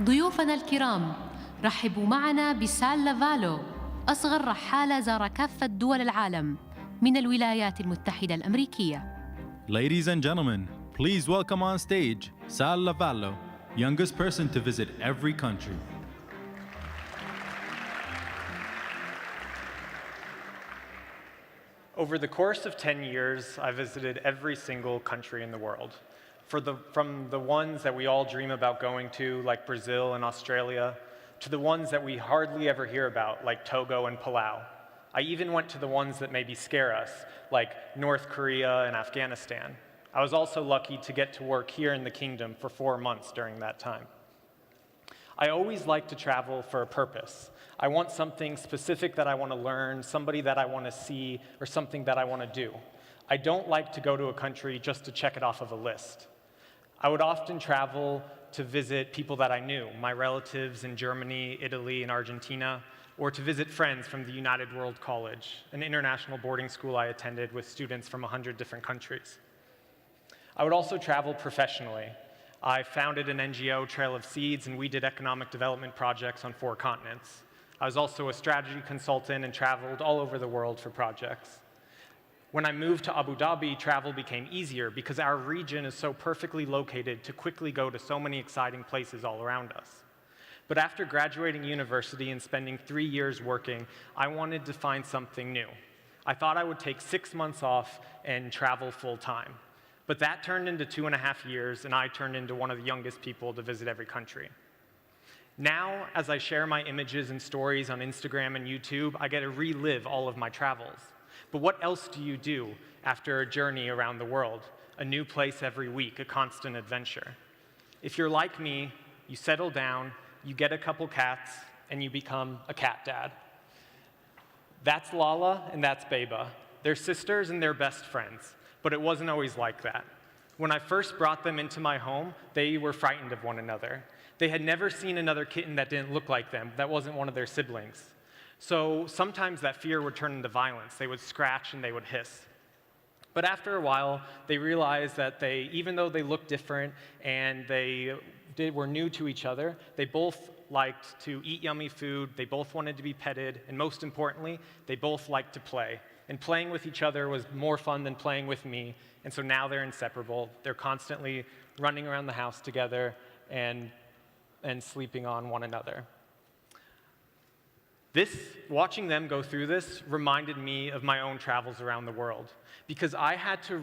ضيوفنا الكرام، رحبوا معنا بسال لافالو، أصغر رحالة زار كافة دول العالم من الولايات المتحدة الأمريكية. Ladies and gentlemen, please welcome on stage Sal Lavallo, youngest person to visit every country. Over the course of 10 years, I visited every single country in the world. From the ones that we all dream about going to, like Brazil and Australia, to the ones that we hardly ever hear about, like Togo and Palau. I even went to the ones that maybe scare us, like North Korea and Afghanistan. I was also lucky to get to work here in the kingdom for 4 months during that time. I always like to travel for a purpose. I want something specific that I want to learn, somebody that I want to see, or something that I want to do. I don't like to go to a country just to check it off of a list. I would often travel to visit people that I knew, my relatives in Germany, Italy, and Argentina, or to visit friends from the United World College, an international boarding school I attended with students from 100 different countries. I would also travel professionally. I founded an NGO, Trail of Seeds, and we did economic development projects on 4 continents. I was also a strategy consultant and traveled all over the world for projects. When I moved to Abu Dhabi, travel became easier because our region is so perfectly located to quickly go to so many exciting places all around us. But after graduating university and spending 3 years working, I wanted to find something new. I thought I would take 6 months off and travel full-time. But that turned into 2.5 years, and I turned into one of the youngest people to visit every country. Now, as I share my images and stories on Instagram and YouTube, I get to relive all of my travels. But what else do you do after a journey around the world? A new place every week, a constant adventure. If you're like me, you settle down, you get a couple cats, and you become a cat dad. That's Lala and that's Beba. They're sisters and they're best friends, but it wasn't always like that. When I first brought them into my home, they were frightened of one another. They had never seen another kitten that didn't look like them, that wasn't one of their siblings. So sometimes that fear would turn into violence. They would scratch and they would hiss. But after a while, they realized that even though they looked different and were new to each other, they both liked to eat yummy food, they both wanted to be petted, and most importantly, they both liked to play. And playing with each other was more fun than playing with me, and so now they're inseparable. They're constantly running around the house together and sleeping on one another. Watching them go through this reminded me of my own travels around the world, because I had to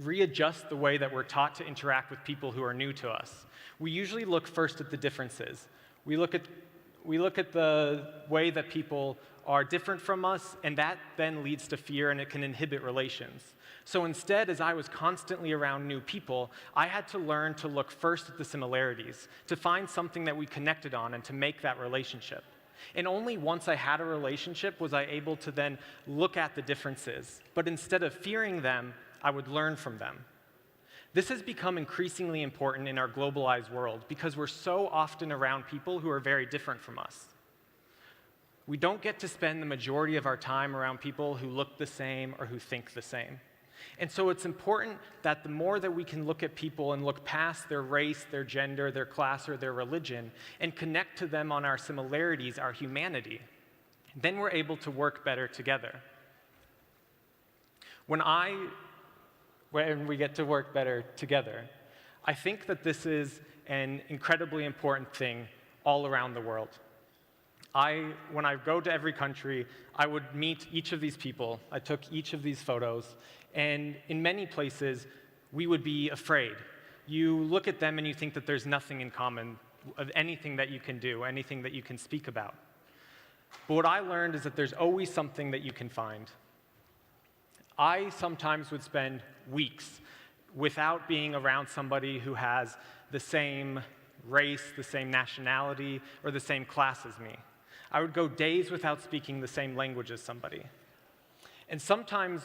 readjust the way that we're taught to interact with people who are new to us. We usually look first at the differences. We look at the way that people are different from us, and that then leads to fear, and it can inhibit relations. So instead, as I was constantly around new people, I had to learn to look first at the similarities, to find something that we connected on, and to make that relationship. And only once I had a relationship was I able to then look at the differences. But instead of fearing them, I would learn from them. This has become increasingly important in our globalized world because we're so often around people who are very different from us. We don't get to spend the majority of our time around people who look the same or who think the same. And so it's important that the more that we can look at people and look past their race, their gender, their class, or their religion, and connect to them on our similarities, our humanity, then we're able to work better together. When we get to work better together, I think that this is an incredibly important thing all around the world. When I go to every country, I would meet each of these people. I took each of these photos, and in many places, we would be afraid. You look at them and you think that there's nothing in common of anything that you can do, anything that you can speak about. But what I learned is that there's always something that you can find. I sometimes would spend weeks without being around somebody who has the same race, the same nationality, or the same class as me. I would go days without speaking the same language as somebody. And sometimes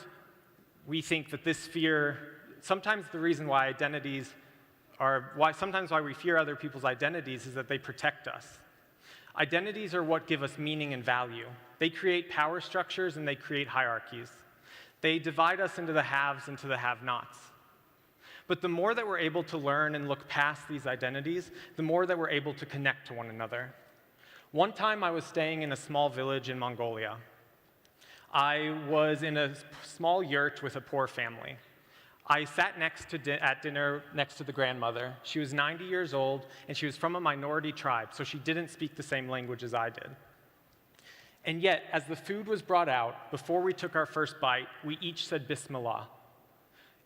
we think that this fear, sometimes the reason why sometimes why we fear other people's identities is that they protect us. Identities are what give us meaning and value. They create power structures and they create hierarchies. They divide us into the haves and to the have-nots. But the more that we're able to learn and look past these identities, the more that we're able to connect to one another. One time I was staying in a small village in Mongolia. I was in a small yurt with a poor family. I sat at dinner next to the grandmother. She was 90 years old, and she was from a minority tribe, so she didn't speak the same language as I did. And yet, as the food was brought out, before we took our first bite, we each said Bismillah.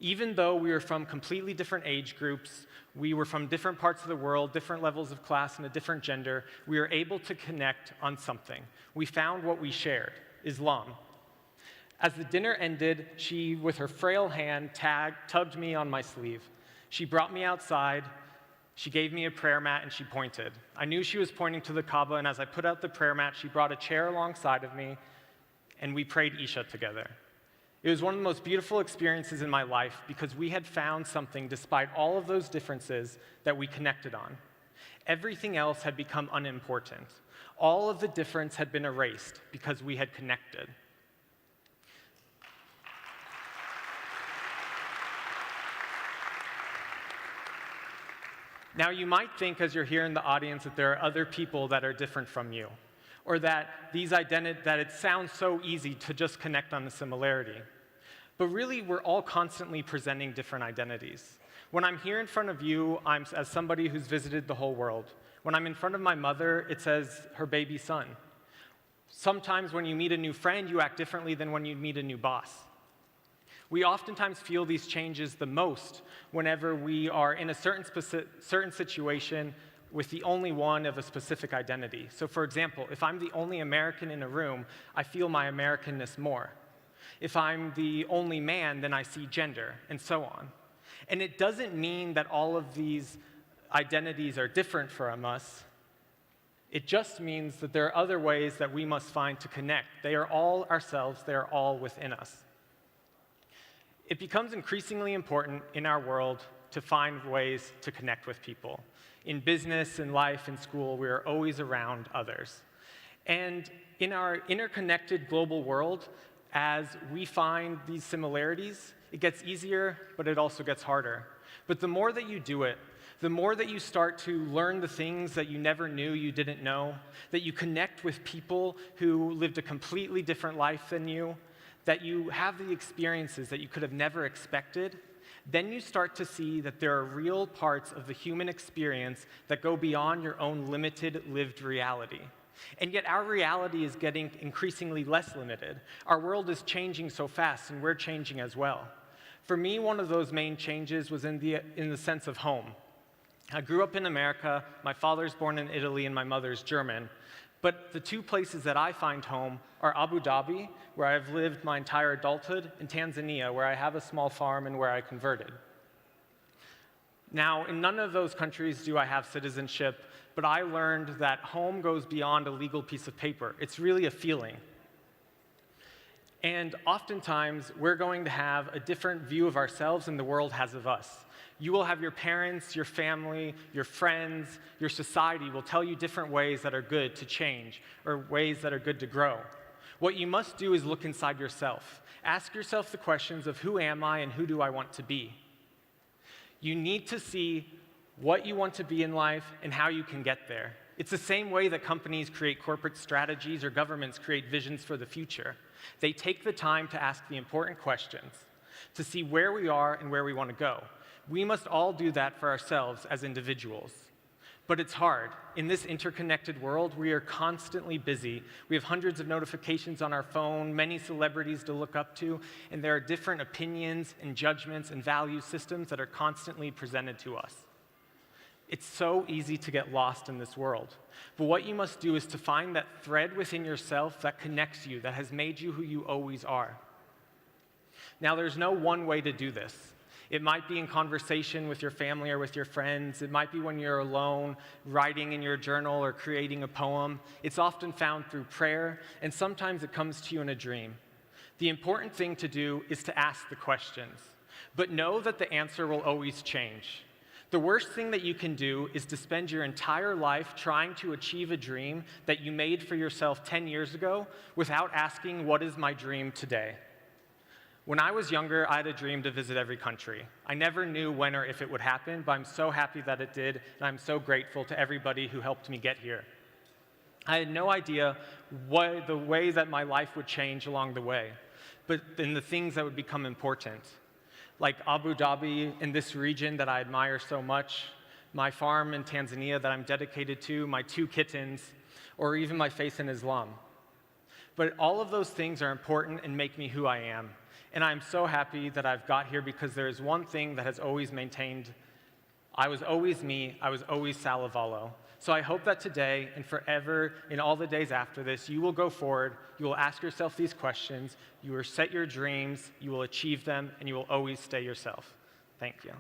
Even though we were from completely different age groups, we were from different parts of the world, different levels of class, and a different gender, we were able to connect on something. We found what we shared, Islam. As the dinner ended, she, with her frail hand, tugged me on my sleeve. She brought me outside, she gave me a prayer mat, and she pointed. I knew she was pointing to the Kaaba, and as I put out the prayer mat, she brought a chair alongside of me, and we prayed Isha together. It was one of the most beautiful experiences in my life because we had found something, despite all of those differences, that we connected on. Everything else had become unimportant. All of the difference had been erased because we had connected. Now, you might think, as you're here in the audience, that there are other people that are different from you, or that it sounds so easy to just connect on the similarity. But really, we're all constantly presenting different identities. When I'm here in front of you, I'm as somebody who's visited the whole world. When I'm in front of my mother, it says her baby son. Sometimes when you meet a new friend, you act differently than when you meet a new boss. We oftentimes feel these changes the most whenever we are in a certain situation with the only one of a specific identity. So for example, if I'm the only American in a room, I feel my Americanness more. If I'm the only man, then I see gender, and so on. And it doesn't mean that all of these identities are different from us. It just means that there are other ways that we must find to connect. They are all ourselves, they are all within us. It becomes increasingly important in our world to find ways to connect with people. In business, in life, in school, we are always around others. And in our interconnected global world, as we find these similarities, it gets easier, but it also gets harder. But the more that you do it, the more that you start to learn the things that you never knew you didn't know, that you connect with people who lived a completely different life than you, that you have the experiences that you could have never expected, then you start to see that there are real parts of the human experience that go beyond your own limited lived reality. And yet our reality is getting increasingly less limited. Our world is changing so fast, and we're changing as well. For me, one of those main changes was in the sense of home. I grew up in America. My father's born in Italy, and my mother's German. But the two places that I find home are Abu Dhabi, where I've lived my entire adulthood, and Tanzania, where I have a small farm and where I converted. Now, in none of those countries do I have citizenship, but I learned that home goes beyond a legal piece of paper. It's really a feeling. And oftentimes, we're going to have a different view of ourselves than the world has of us. You will have your parents, your family, your friends, your society will tell you different ways that are good to change or ways that are good to grow. What you must do is look inside yourself. Ask yourself the questions of who am I and who do I want to be? You need to see what you want to be in life and how you can get there. It's the same way that companies create corporate strategies or governments create visions for the future. They take the time to ask the important questions, to see where we are and where we want to go. We must all do that for ourselves as individuals. But it's hard. In this interconnected world, we are constantly busy. We have hundreds of notifications on our phone, many celebrities to look up to, and there are different opinions and judgments and value systems that are constantly presented to us. It's so easy to get lost in this world. But what you must do is to find that thread within yourself that connects you, that has made you who you always are. Now, there's no one way to do this. It might be in conversation with your family or with your friends. It might be when you're alone, writing in your journal or creating a poem. It's often found through prayer, and sometimes it comes to you in a dream. The important thing to do is to ask the questions, but know that the answer will always change. The worst thing that you can do is to spend your entire life trying to achieve a dream that you made for yourself 10 years ago without asking, what is my dream today? When I was younger, I had a dream to visit every country. I never knew when or if it would happen, but I'm so happy that it did, and I'm so grateful to everybody who helped me get here. I had no idea what the way that my life would change along the way, but in the things that would become important, like Abu Dhabi in this region that I admire so much, my farm in Tanzania that I'm dedicated to, my 2 kittens, or even my faith in Islam. But all of those things are important and make me who I am. And I'm so happy that I've got here because there is one thing that has always maintained, I was always me, I was always Sal Lavallo. So I hope that today and forever, in all the days after this, you will go forward, you will ask yourself these questions, you will set your dreams, you will achieve them, and you will always stay yourself. Thank you.